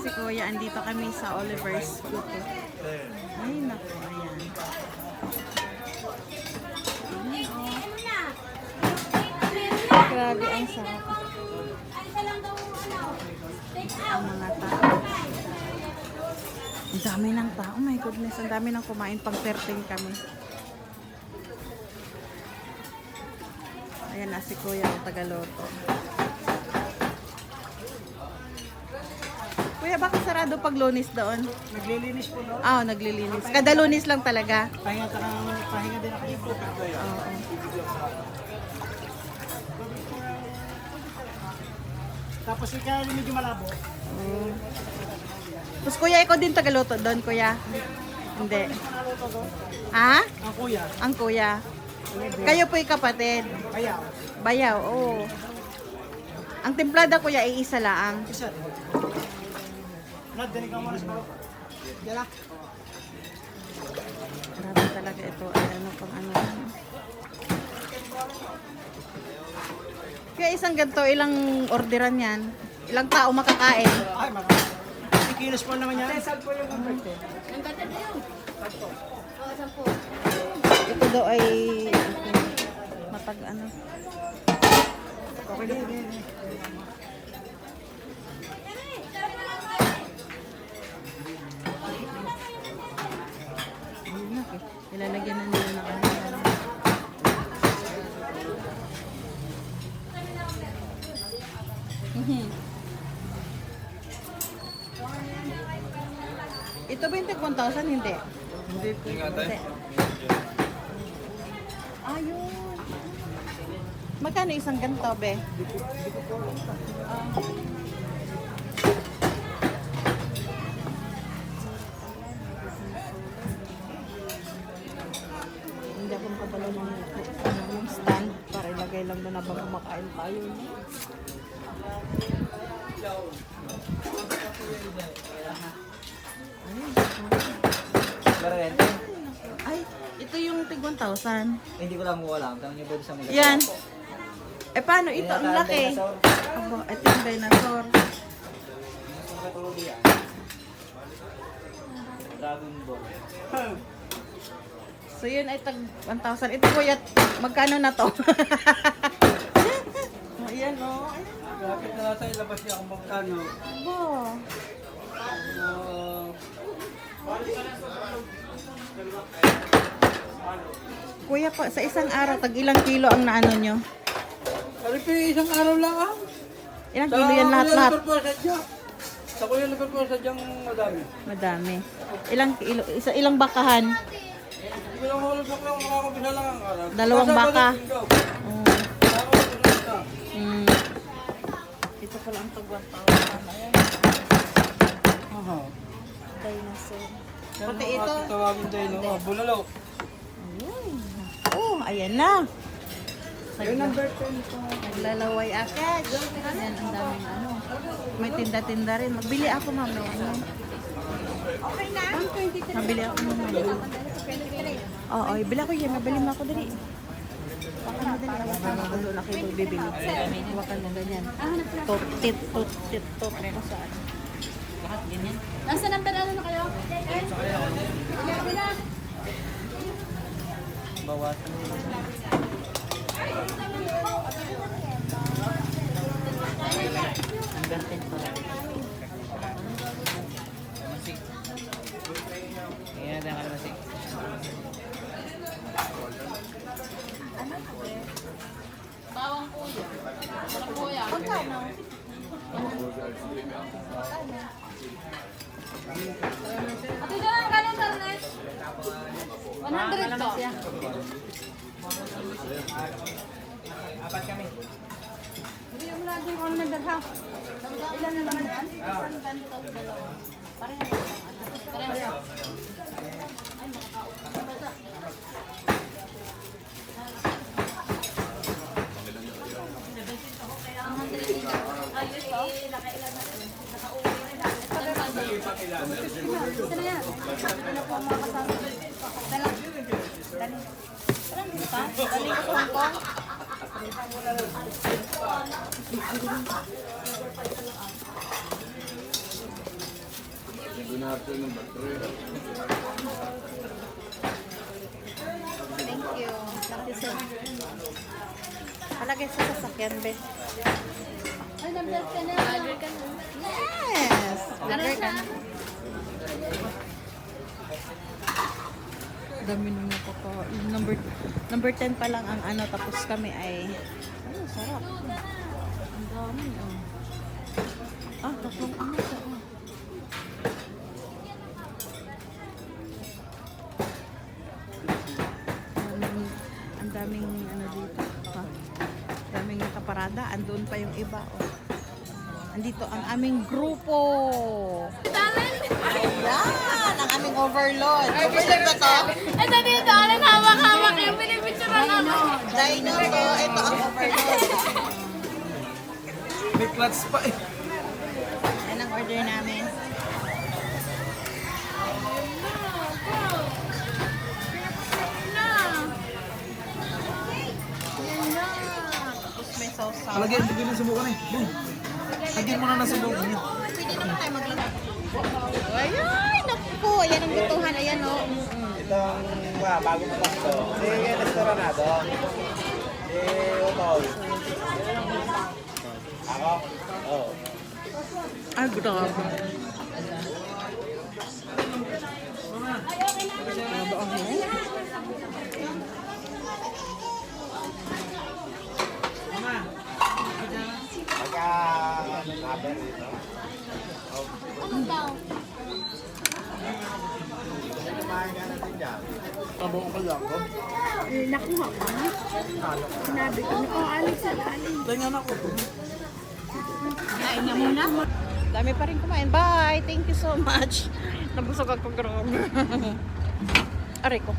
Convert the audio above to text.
si Kuya. Andito kami sa Oliver's Kuto. Ay, naku. Ayan. Grabe, ang sarap. Ang mga tao. Ang dami ng tao. Oh my goodness, ang dami ng kumain. Pang 13 kami. Ayan na si Kuya ang Tagaloto. Kuya, bakit sarado pag Lunes doon? Naglilinis po no? Ah, naglilinis. Kada Lunes lang talaga. Pahinga din ako dito. Oo. Tapos ikaw medyo malabo. Oh. Tapos Kuya, ikaw din Tagaloto doon, Kuya? Hindi. Naluto ko. Ha? Ang kuya. Ang Kuya. Kayo po'y kapatid. Kaya. Bayaw, oo. Ang templada, Kuya, ay isa laang. Isa. Nad, dinig ka muna sa bawah. Yan lang. Grabe talaga ito. Ay, ano pang ano. Kaya isang ganito, ilang orderan yan? Ilang tao makakain? Ay, marami. Ikilos po naman yan. Saan po yung convert eh? Ito daw ay matag ano. Okay din. Ilalagyan na nila ng ano. Ito ba yung tag 1,000? Hindi. Hindi po. Hindi. Ayun. Magkano isang ganito, be? Hindi ako makabalo ng stand para ilagay lang doon habang kumakain tayo. Ay, ito yung tig 1,000. Hindi ko lang alam. Tanong niyo ba sa mga Yan. Eh, paano ito? Ang laki. Aba, ito yung dinosaur. Dragon Ball. So, yun ay tag 1,000. Ito, Kuya, magkano na to? Ayan, o. Oh. Bakit na nasa ilabas niya kung magkano? Aba. Kuya, pa, sa isang araw, tag ilang kilo ang naano nyo? Ano po isang araw lang ah? Ilang kilo yan lahat-lahat? Sa Kuya Liverpool sadyang madami. Madami. Ilang kilo? Ilang bakahan? Hindi ko lang makakabisa lang ang araw. Dalawang baka. Oh. Nakakabisa. Mm. Ito pala ang tag 1,000. Ayan. Aha. Dinosaur. Pati Pati ito. tawagin tayo no. Ah, bulalo. Ayun. Oh, ayan na. Yung number 10 po. Naglalaway akad. Ayan, ang daming ano. May tinda-tinda rin. Magbili ako, ma'am. May ano. Okay na? Mabili ako, ma'am. Oo, ibili ako yan. Mabili mo ako dali. Wakan mo dali. Wakan mo doon ako yung bibili. Wakan mo ganyan. Tot-tit, tot-tit, tot. Ano saan? Lahat ganyan. Nasa number ano na kayo? Bawasan mo. Number 10 pala. Masik. Ayan, ada ka masik. Bawang kuya. Bawang kuya. Magkano? Ate dyan, kanin sa net? 100 to. Apat kami. Hindi mo lang din kung nagdalha. Ilan na naman yan? Pareho. Ito na yan. Ano po ang mga kasama? Dali. Dali. Dali ko sa Hong Kong. Thank you. Palagay sa sasakyan, be. Ay, na-vlog ka na. Vlogger ka na. Yes! Vlogger ka na. Dami nung nakakain. Number 10 pa lang ang ano, tapos kami ay... Ano, sarap. Ang dami, oh. Ah, tatlong ano siya, oh. Ang daming ano dito. Ha? Daming nakaparada. Andun pa yung iba, oh. Andito ang aming grupo. Ayan, ang aming overload. Overload ba to? Ito dito, ano hawak-hawak yung pinipicturean ako. Dino to. Ito ang overload. May clutch pa eh. Yan ang order namin. Tapos may sausaw. Lagyan, lagyan ng subukan eh. Boom. Lagyan mo na ng subukan niya. Pwede naman tayo maglagay. Ay, naku. Ayan ang lutuhan. Ayan, oh. Itong bago pa lang ito. Si restaurantado. Si Utol. Ako? Oo. Ay, grabe. Grabe ang Pagka naber dito. Kumain ka natin dyan. Tabong ka lang ko. Nakuha ko. Sinabi ko, oh, Alex, Alex. Tingnan ako. Kain na muna. Dami pa rin kumain. Bye! Thank you so much. Nabusog ako, grabe. Aray ko.